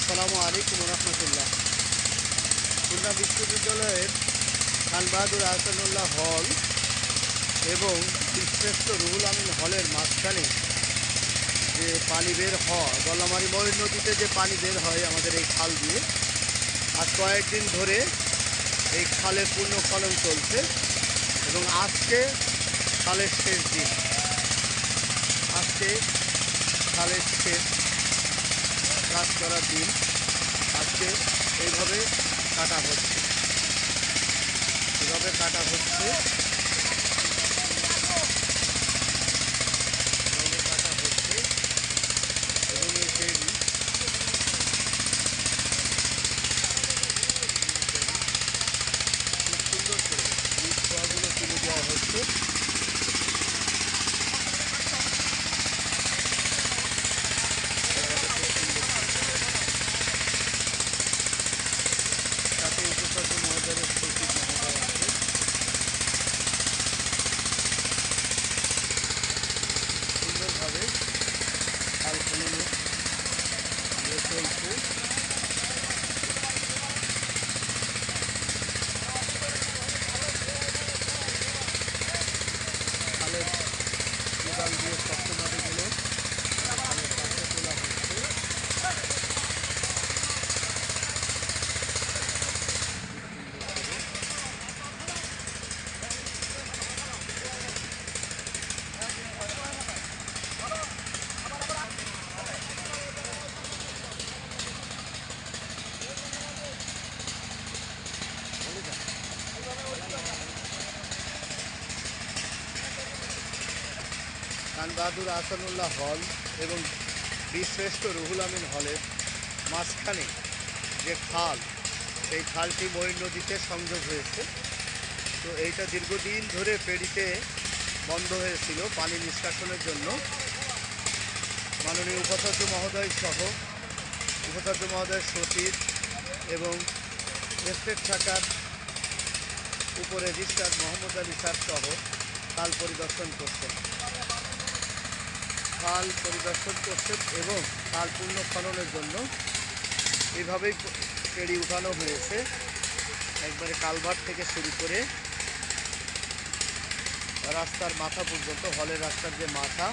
আসসালামু আলাইকুম রহমতুল্লাহ। খুলনা বিশ্ববিদ্যালয়ের খান বাহাদুর আহসানুল্লাহ হল এবং বীরশ্রেষ্ঠ রুহুল আমিন হলের মাঝখানে যে পানি বের হয়, গল্লামারী ময়ূর নদীতে যে পানি বের হয় আমাদের এই খাল দিয়ে, আজ কয়েকদিন ধরে এই খালের পুনঃখনন চলছে এবং আজকে খালের শেষ দিন। আজকে খালের শেষ কাজ করার দিন। আজকে এইভাবে কাটা হচ্ছে, এভাবে কাটা হচ্ছে, এভাবে কাটা হচ্ছে এবং এই টেরি খুব সুন্দর করে বীজ ছোঁয়াগুলো তুলে দেওয়া হচ্ছে। সাথে উপাচার্য মহোদয়ের সচিব মহোদয় আছে। সুন্দরভাবে খাল খননের চলছে। খালের কোদাল দিয়ে শক্ত মাটিগুলো খালের পাশে তোলা হচ্ছে। খান বাহাদুর আহসানুল্লাহ হল এবং বীরশ্রেষ্ঠ রুহুল আমিন হলের মাঝখানে যে খাল, সেই খালটি ময়ূর নদীতে সংযোগ হয়েছে। তো এইটা দীর্ঘদিন ধরে ফেরিতে বন্ধ হয়েছিল পানি নিষ্কাশনের জন্য। মাননীয় উপাচার্য মহোদয় সহ উপাচার্য মহোদয়ের সচিব এবং স্টেট শাখার উপ রেজিস্ট্রার মোহাম্মদ আলী স্যার সহ খাল পরিদর্শন করছেন এবং খাল পূর্ণ খননের জন্য এইভাবেই ফেরি উঠানো হয়েছে। একবারে কালভার্ট থেকে শুরু করে রাস্তার মাথা পর্যন্ত, হলের রাস্তার যে মাথা